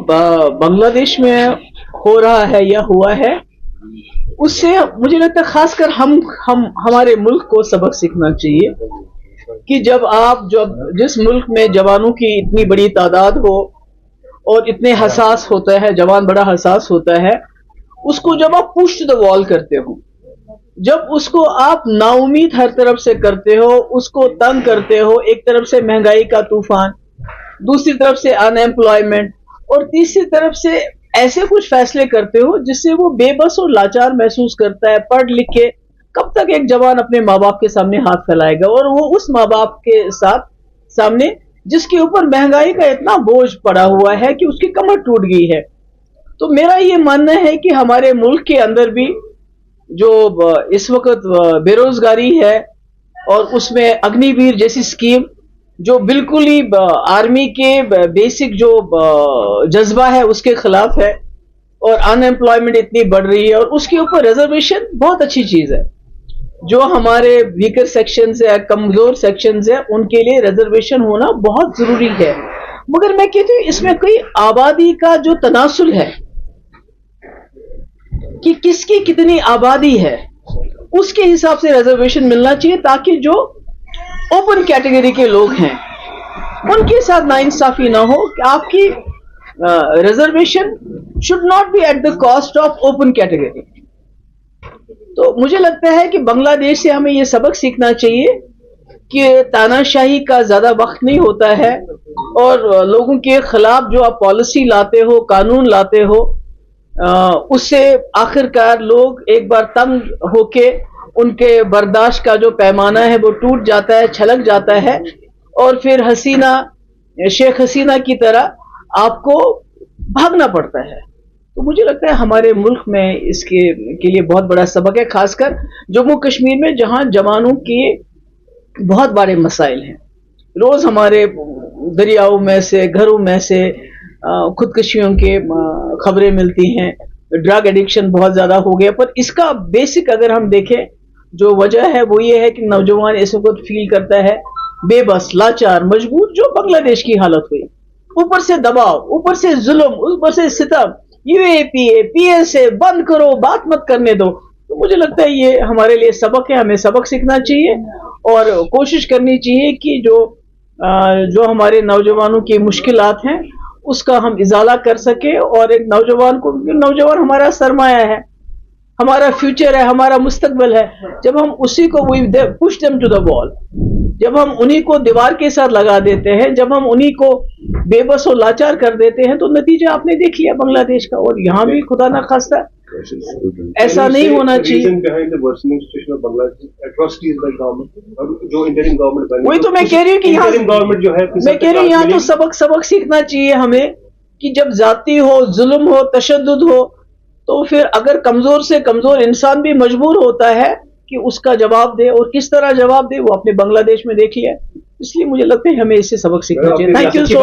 बांग्लादेश में हो रहा है या हुआ है, उससे मुझे लगता है खासकर हमारे मुल्क को सबक सीखना चाहिए कि जब जिस मुल्क में जवानों की इतनी बड़ी तादाद हो और इतने हसास होता है, जवान बड़ा हसास होता है, उसको जब आप पुश द वॉल करते हो, जब उसको आप नाउमीद हर तरफ से करते हो, उसको तंग करते हो, एक तरफ से महंगाई का तूफान, दूसरी तरफ से अनएम्प्लॉयमेंट और तीसरी तरफ से ऐसे कुछ फैसले करते हो जिससे वो बेबस और लाचार महसूस करता है। पढ़ लिख के कब तक एक जवान अपने माँ बाप के सामने हाथ फैलाएगा, और वो उस माँ बाप के सामने जिसके ऊपर महंगाई का इतना बोझ पड़ा हुआ है कि उसकी कमर टूट गई है। तो मेरा ये मानना है कि हमारे मुल्क के अंदर भी जो इस वक्त बेरोजगारी है और उसमें अग्निवीर जैसी स्कीम जो बिल्कुल ही आर्मी के बेसिक जो जज्बा है उसके खिलाफ है, और अनएम्प्लॉयमेंट इतनी बढ़ रही है, और उसके ऊपर रिजर्वेशन बहुत अच्छी चीज है। जो हमारे वीकर सेक्शंस है, कमजोर सेक्शंस है, उनके लिए रिजर्वेशन होना बहुत जरूरी है। मगर मैं कहती हूँ इसमें कोई आबादी का जो तनासुल है कि किसकी कितनी आबादी है, उसके हिसाब से रिजर्वेशन मिलना चाहिए, ताकि जो ओपन कैटेगरी के लोग हैं उनके साथ नाइंसाफी ना हो कि आपकी reservation should not be at the cost of open category. तो मुझे लगता है कि बांग्लादेश से हमें यह सबक सीखना चाहिए कि तानाशाही का ज्यादा वक्त नहीं होता है, और लोगों के खिलाफ जो आप पॉलिसी लाते हो, कानून लाते हो, उससे आखिरकार लोग एक बार तंग होके उनके बर्दाश्त का जो पैमाना है वो टूट जाता है, छलक जाता है, और फिर शेख हसीना की तरह आपको भागना पड़ता है। तो मुझे लगता है हमारे मुल्क में इसके लिए बहुत बड़ा सबक है, खासकर जम्मू कश्मीर में जहां जवानों के बहुत बड़े मसाइल हैं। रोज हमारे दरियाओं में से, घरों में से खुदकुशियों के खबरें मिलती हैं, ड्रग एडिक्शन बहुत ज्यादा हो गया। पर इसका बेसिक अगर हम देखें, जो वजह है वो ये है कि नौजवान इस वक्त फील करता है बेबस, लाचार, मजबूर, जो बांग्लादेश की हालत हुई। ऊपर से दबाव, ऊपर से जुल्म, ऊपर से सितम, यूएपीए, पीएसए बंद करो, बात मत करने दो। तो मुझे लगता है ये हमारे लिए सबक है, हमें सबक सीखना चाहिए और कोशिश करनी चाहिए कि जो हमारे नौजवानों की मुश्किलात हैं उसका हम इजाला कर सके, और एक नौजवान हमारा सरमाया है, हमारा फ्यूचर है, हमारा मुस्तकबिल है। जब हम उसी को push them to the wall, जब हम उन्हीं को दीवार के साथ लगा देते हैं, जब हम उन्हीं को बेबस और लाचार कर देते हैं, तो नतीजा आपने देख लिया बांग्लादेश का। और यहाँ भी खुदा ना खास्ता ऐसा नहीं होना चाहिए। वही तो मैं कह रही हूँ कि यहाँ तो सबक सीखना चाहिए हमें कि जब जाती हो, जुल्म हो, तशद्दुद हो, तो फिर अगर कमजोर से कमजोर इंसान भी मजबूर होता है कि उसका जवाब दे, और किस तरह जवाब दे वो अपने बांग्लादेश में देख लिया। इसलिए मुझे लगता है हमें इससे सबक सीखना चाहिए। Thank you so